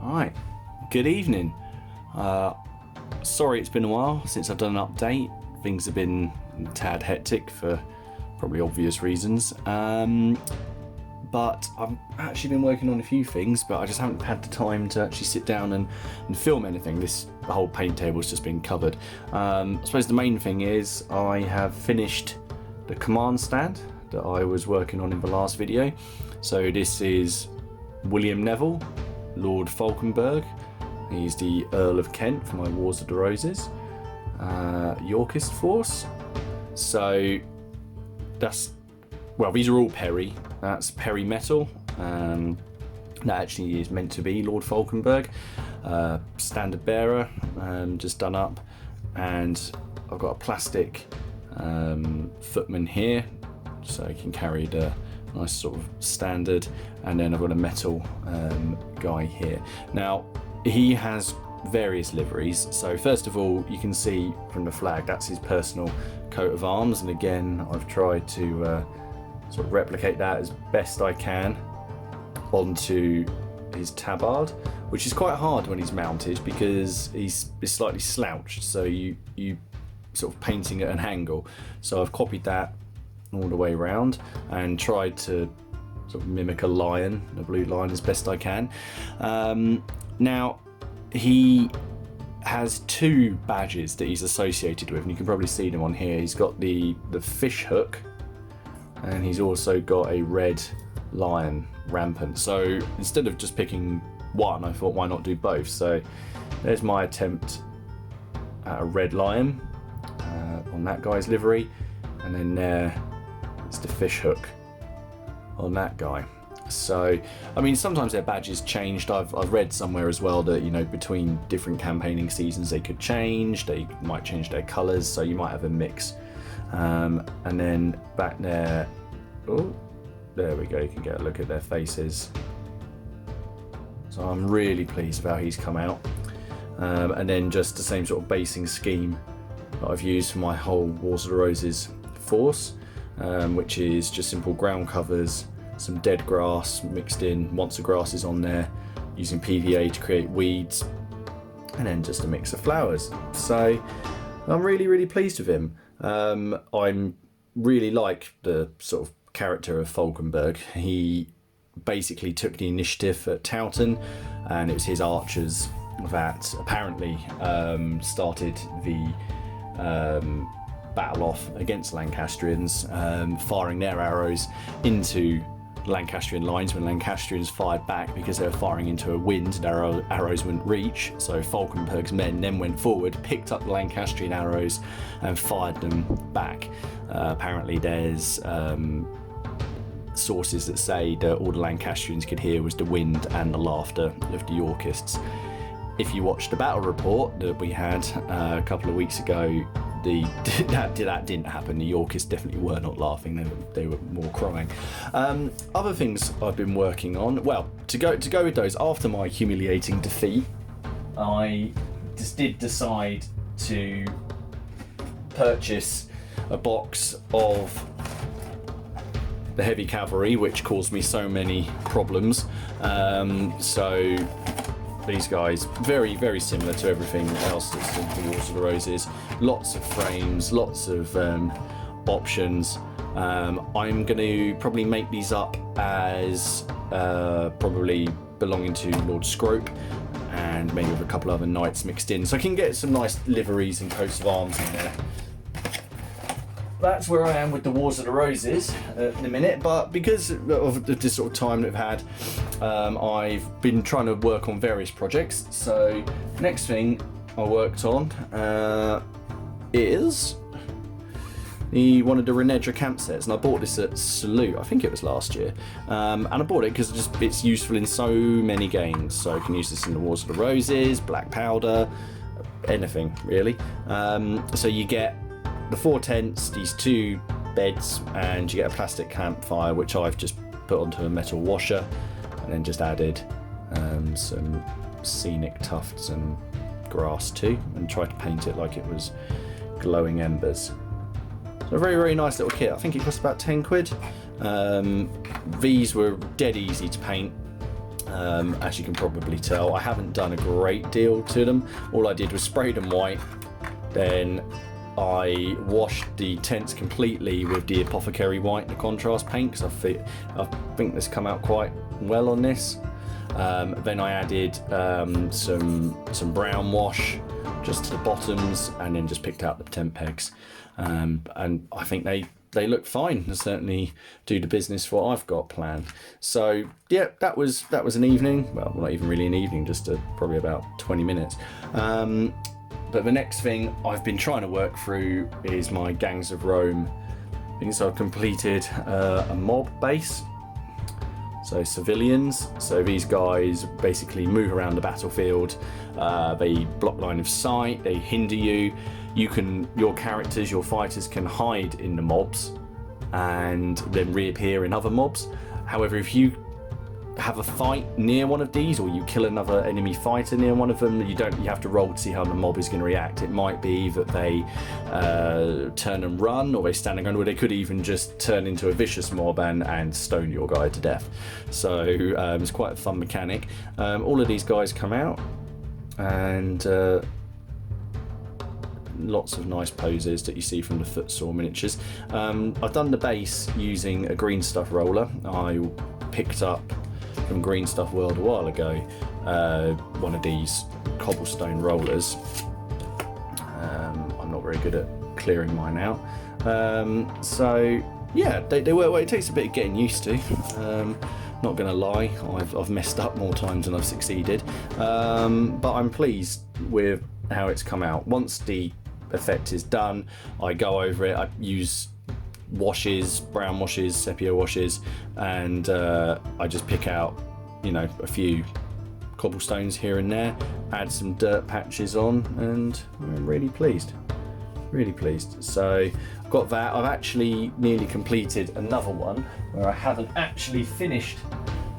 Alright, good evening. Sorry it's been a while since I've done an update. Things have been a tad hectic for probably obvious reasons. But I've actually been working on a few things, but I just haven't had the time to actually sit down and film anything. The whole paint table's just been covered. I suppose the main thing is I have finished the command stand that I was working on in the last video. So this is William Neville, Lord Falkenberg. He's the Earl of Kent for my Wars of the Roses. Yorkist force. So that's, well, these are all Perry. That's Perry metal. That actually is meant to be Lord Falkenberg. Standard bearer, just done up. And I've got a plastic footman here, so he can carry the nice sort of standard. And then I've got a metal guy here. Now, he has various liveries. So first of all, you can see from the flag, that's his personal coat of arms. And again, I've tried to sort of replicate that as best I can onto his tabard, which is quite hard when he's mounted because he's slightly slouched, so you sort of painting at an angle. So I've copied that all the way around and tried to sort of mimic a lion, a blue lion, as best I can. Now he has two badges that he's associated with, and you can probably see them on here. He's got the fish hook, and he's also got a red lion rampant. So instead of just picking one, I thought, why not do both? So there's my attempt at a red lion on that guy's livery, and then there is the fish hook on that guy. So, I mean, sometimes their badges changed. I've read somewhere as well that, you know, between different campaigning seasons they could change. They might change their colours, so you might have a mix. And then back there, oh, there we go, you can get a look at their faces. So I'm really pleased with how he's come out. And then just the same sort of basing scheme that I've used for my whole Wars of the Roses force, which is just simple ground covers, some dead grass mixed in once the grass is on there, using PVA to create weeds, and then just a mix of flowers. So I'm really pleased with him. I'm really like the sort of character of Falkenberg. He basically took the initiative at Towton, and it was his archers that apparently started the battle off against Lancastrians, firing their arrows into Lancastrian lines when Lancastrians fired back because they were firing into a wind. Their arrows wouldn't reach, so Falkenberg's men then went forward, picked up the Lancastrian arrows and fired them back. Apparently there's sources that say that all the Lancastrians could hear was the wind and the laughter of the Yorkists. If you watched the battle report that we had a couple of weeks ago, that didn't happen. The Yorkists definitely were not laughing, they were more crying. Other things I've been working on, well, to go with those, after my humiliating defeat, I just did decide to purchase a box of the heavy cavalry, which caused me so many problems. So these guys, very similar to everything else that's in the Wars of the Roses. Lots of frames, lots of options. I'm going to probably make these up as probably belonging to Lord Scrope, and maybe with a couple other knights mixed in, so I can get some nice liveries and coats of arms in there. That's where I am with the Wars of the Roses in a minute, but because of this sort of time that I've had, I've been trying to work on various projects. So next thing I worked on is one of the Renedra camp sets, and I bought this at Salute, I think it was last year, and I bought it because it's useful in so many games. So I can use this in the Wars of the Roses, Black Powder, anything really. So you get the 4 tents, these 2 beds, and you get a plastic campfire, which I've just put onto a metal washer, and then just added some scenic tufts and grass too, and tried to paint it like it was glowing embers. So a very nice little kit. I think it cost about 10 quid. These were dead easy to paint. as you can probably tell. I haven't done a great deal to them. All I did was spray them white, then I washed the tents completely with the Apothecary White, the contrast paint, because I think this come out quite well on this. Then I added some brown wash just to the bottoms, and then just picked out the tent pegs. And I think they look fine and certainly do the business for what I've got planned. So yeah, that was an evening. Well, not even really an evening, just probably about 20 minutes. But the next thing I've been trying to work through is my Gangs of Rome thing. So I've completed a mob base. So civilians. So these guys basically move around the battlefield. They block line of sight. They hinder you. Your characters, your fighters can hide in the mobs and then reappear in other mobs. However, if you have a fight near one of these, or you kill another enemy fighter near one of them, you have to roll to see how the mob is going to react. It might be that they turn and run, or they stand and run, or they could even just turn into a vicious mob and stone your guy to death. So it's quite a fun mechanic. All of these guys come out, and lots of nice poses that you see from the footsore miniatures. I've done the base using a green stuff roller. I picked up from Green Stuff World a while ago one of these cobblestone rollers. I'm not very good at clearing mine out. So yeah, they work well. It takes a bit of getting used to. Not gonna lie, I've messed up more times than I've succeeded. But I'm pleased with how it's come out. Once the effect is done, I go over it. I use washes, brown washes, sepia washes, and I just pick out, a few cobblestones here and there, add some dirt patches on, and I'm really pleased. So I've got that. I've actually nearly completed another one where I haven't actually finished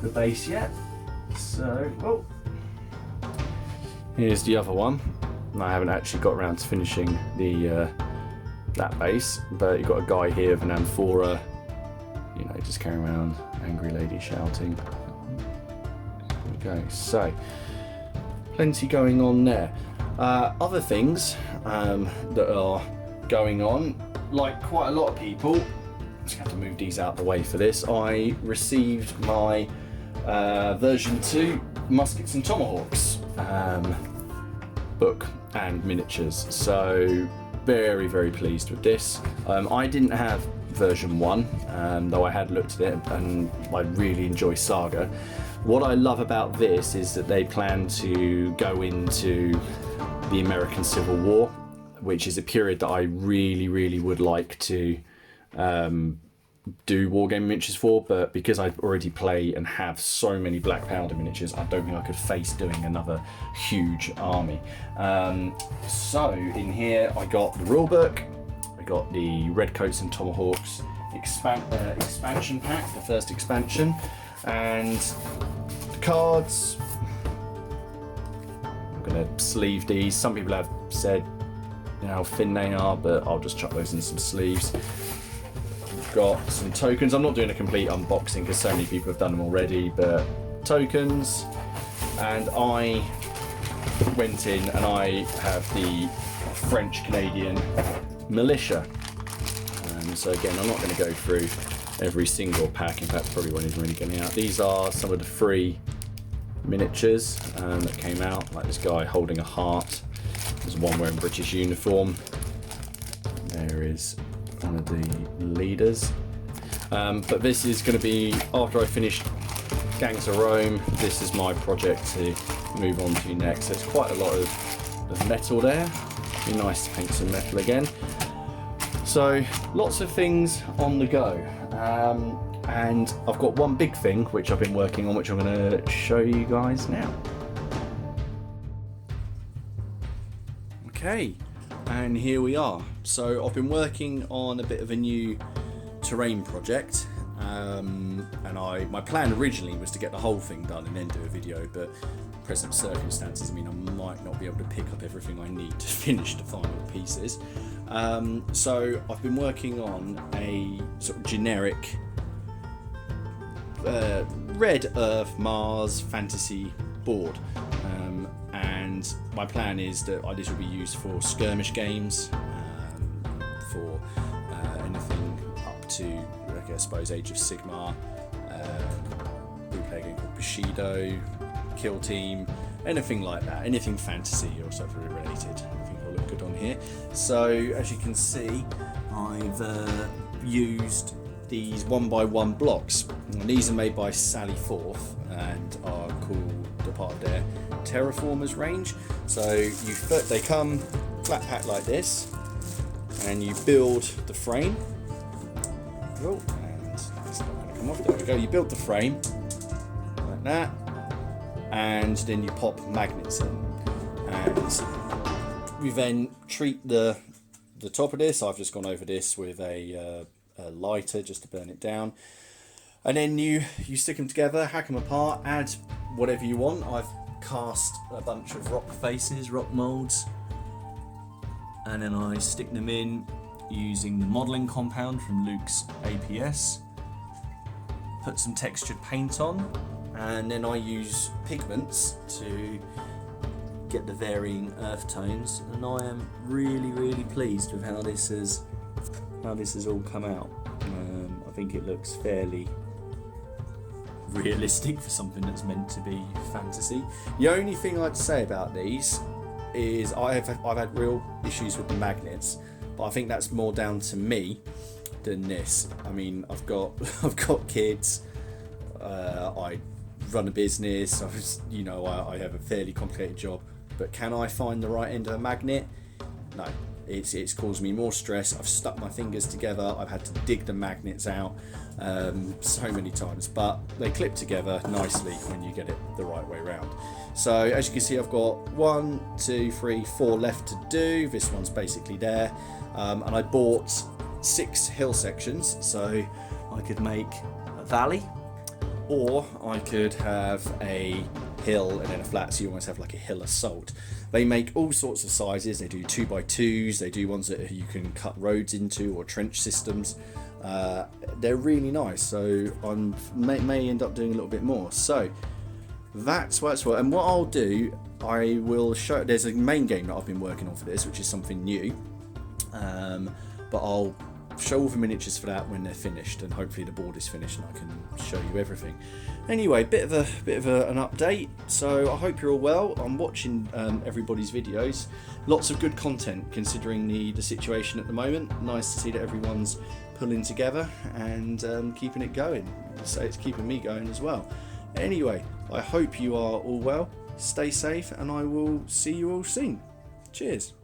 the base yet. So, here's the other one. I haven't actually got around to finishing that base, but you've got a guy here with an amphora, just carrying around, angry lady shouting. There we go. So, plenty going on there. Other things that are going on, like quite a lot of people, I'm just going to have to move these out of the way for this. I received my version 2 Muskets and Tomahawks book and miniatures, so very, very pleased with this. I didn't have version 1, though I had looked at it, and I really enjoy Saga. What I love about this is that they plan to go into the American Civil War, which is a period that I really, really would like to do wargame miniatures for, but because I already play and have so many Black Powder miniatures, I don't think I could face doing another huge army. So in here I got the rulebook, I got the Redcoats and Tomahawks expansion pack, the first expansion, and the cards. I'm going to sleeve these. Some people have said how thin they are, but I'll just chuck those in some sleeves. Got some tokens. I'm not doing a complete unboxing because so many people have done them already, but tokens. And I went in and I have the French-Canadian militia. So again, I'm not going to go through every single pack. In fact, probably won't even really get out. These are some of the free miniatures that came out, like this guy holding a heart. There's one wearing British uniform. There is one of the leaders. But this is going to be, after I finish Gangs of Rome, this is my project to move on to next. There's quite a lot of metal there. Be nice to paint some metal again. So lots of things on the go. And I've got one big thing which I've been working on, which I'm going to show you guys now. Okay, and here we are. So I've been working on a bit of a new terrain project, and my plan originally was to get the whole thing done and then do a video, but present circumstances mean I might not be able to pick up everything I need to finish the final pieces. So I've been working on a sort of generic Red Earth Mars fantasy board, and my plan is that this will be used for skirmish games, for anything up to, I suppose, Age of Sigmar. We play a game called Bushido, Kill Team, anything like that, anything fantasy or sort of related. I think will look good on here. So as you can see, I've used these 1x1 blocks, and these are made by Sally Forth and are called a part of their Terraformers range. So they come flat packed like this, and you build the frame. Oh, and it's not going to come off. There we go. You build the frame like that, and then you pop magnets in, and we then treat the top of this. I've just gone over this with a lighter just to burn it down, and then you stick them together, hack them apart, add whatever you want. I've cast a bunch of rock faces, rock molds, and then I stick them in using the modelling compound from Luke's APS, put some textured paint on, and then I use pigments to get the varying earth tones, and I am really pleased with how this has all come out. I think it looks fairly realistic for something that's meant to be fantasy. The only thing I'd say about these is I've had real issues with the magnets, but I think that's more down to me than this. I mean, I've got kids. I run a business. I have a fairly complicated job. But can I find the right end of a magnet? No. It's caused me more stress. I've stuck my fingers together. I've had to dig the magnets out so many times, but they clip together nicely when you get it the right way around. So as you can see, I've got 1, 2, 3, 4 left to do. This one's basically there, and I bought 6 hill sections, so I could make a valley, or I could have a hill and then a flat, so you almost have like a hill assault. They make all sorts of sizes. They do 2x2s, they do ones that you can cut roads into, or trench systems. They're really nice, so I may end up doing a little bit more. So that's what it's for. And what I'll do, I will show, there's a main game that I've been working on for this, which is something new, but I'll show all the miniatures for that when they're finished, and hopefully the board is finished and I can show you everything. Anyway, bit of an update. So I hope you're all well. I'm watching everybody's videos. Lots of good content considering the situation at the moment. Nice to see that everyone's pulling together and keeping it going. So it's keeping me going as well. Anyway, I hope you are all well. Stay safe, and I will see you all soon. Cheers.